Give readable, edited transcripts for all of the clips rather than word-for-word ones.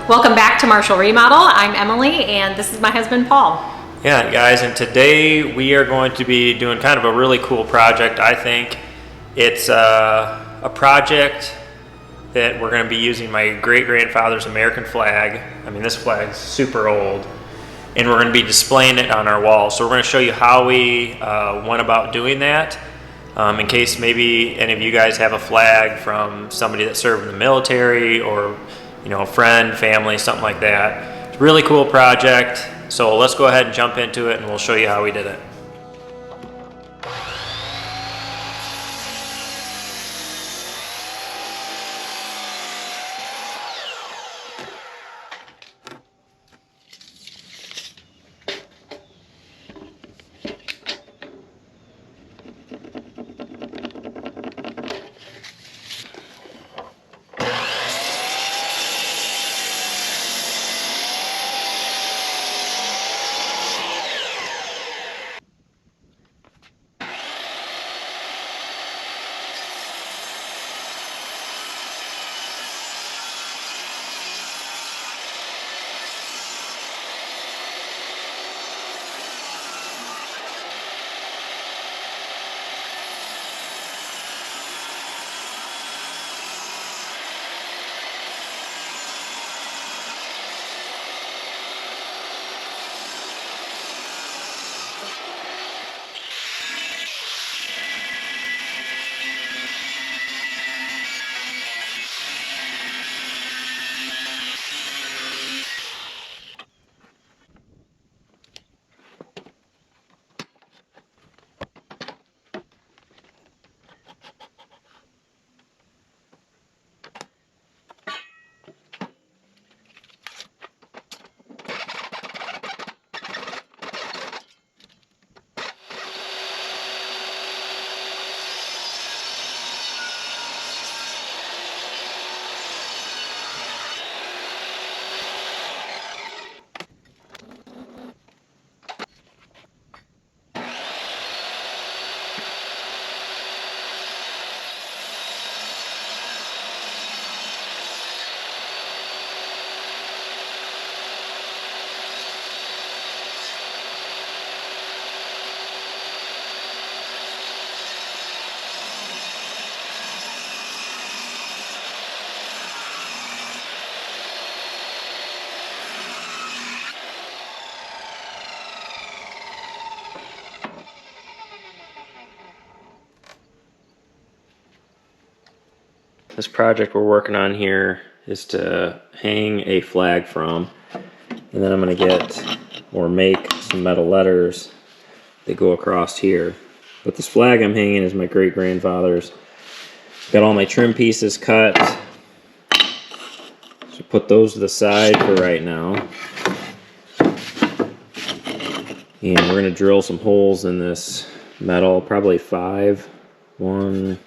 Welcome back to Marshall Remodel. I'm Emily and this is my husband Paul. Yeah, guys, and today we are going to be doing kind of a really cool project. I think it's a project that we're going to be using my great-grandfather's American flag. I mean, this flag's super old, and we're going to be displaying it on our wall. So we're going to show you how we went about doing that, in case maybe any of you guys have a flag from somebody that served in the military, or a friend, family, something like that. It's a really cool project. So let's go ahead and jump into it and we'll show you how we did it. This project we're working on here is to hang a flag from, and then I'm going to get or make some metal letters that go across here. But this flag I'm hanging is my great-grandfather's. Got all my trim pieces cut, so put those to the side for right now. And we're going to drill some holes in this metal, probably 5. We'll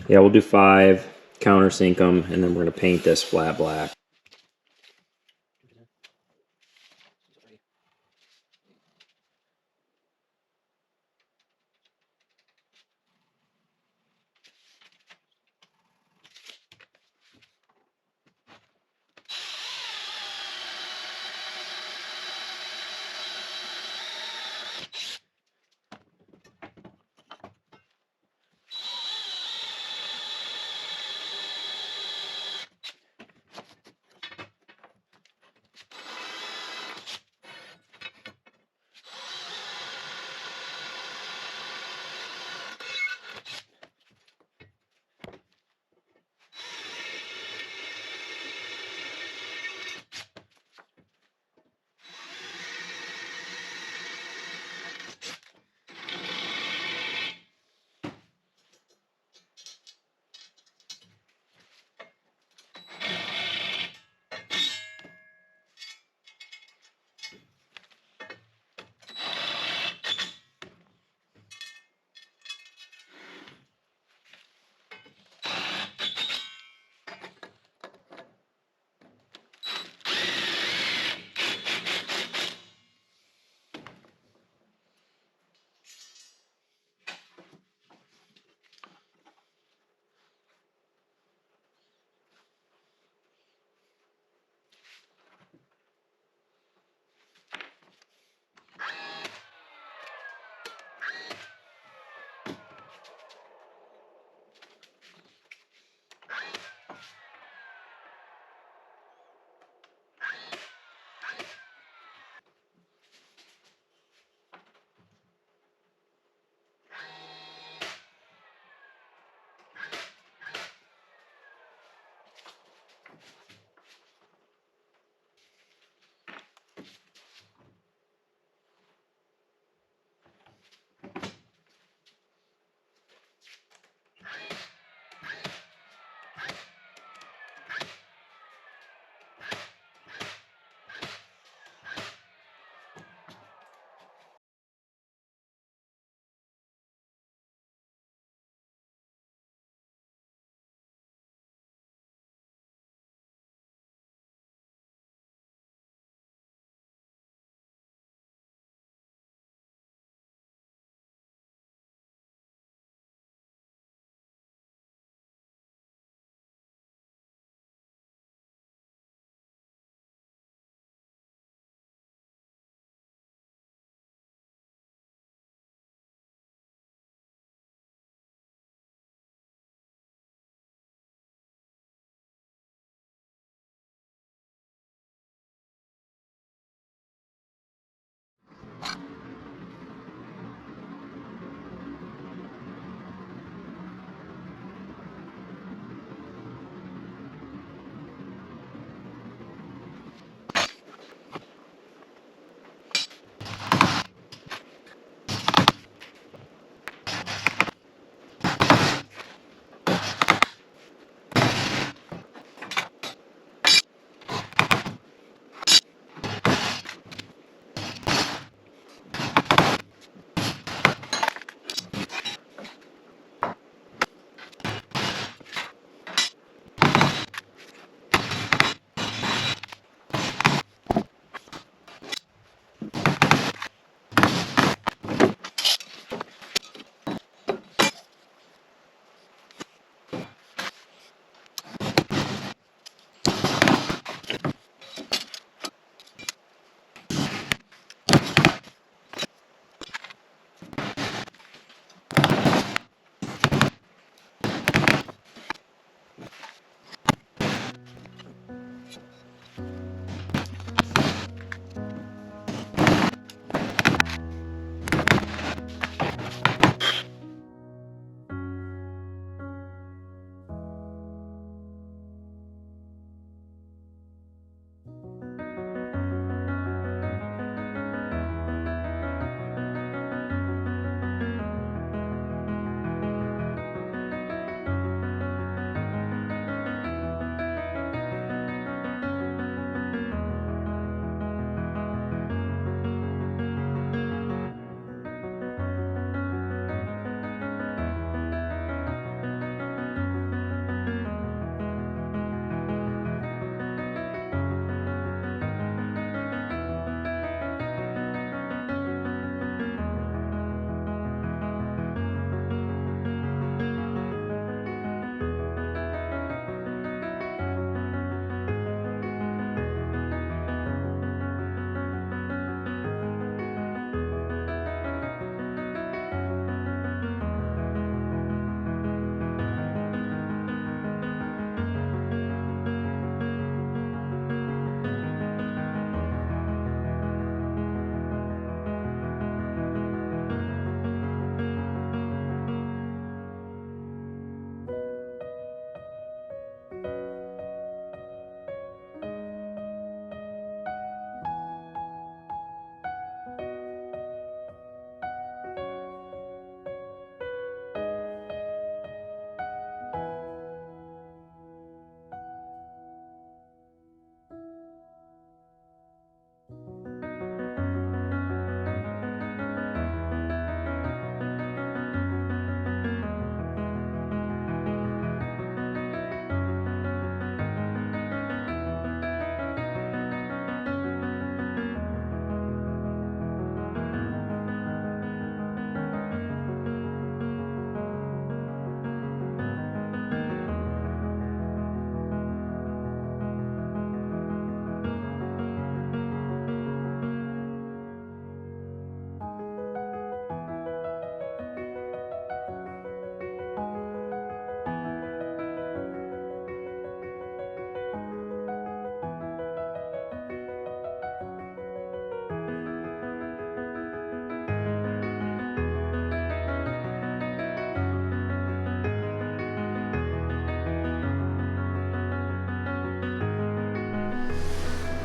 do 5. Countersink them, and then we're going to paint this flat black.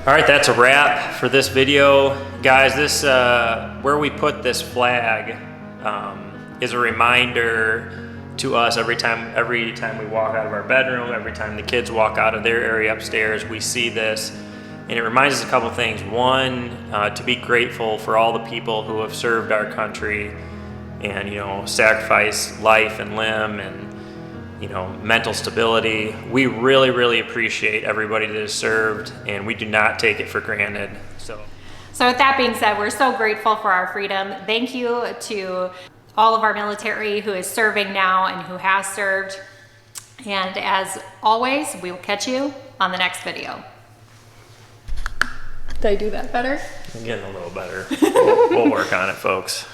All right, that's a wrap for this video. Guys, this where we put this flag is a reminder to us every time we walk out of our bedroom, every time the kids walk out of their area upstairs, we see this. And it reminds us a couple things. One, to be grateful for all the people who have served our country and, you know, sacrificed life and limb and, you know, mental stability. We really, really appreciate everybody that has served, and we do not take it for granted. So with that being said, we're so grateful for our freedom. Thank you to all of our military who is serving now and who has served. And as always, we will catch you on the next video. Did I do that better? I'm getting a little better. We'll work on it, folks.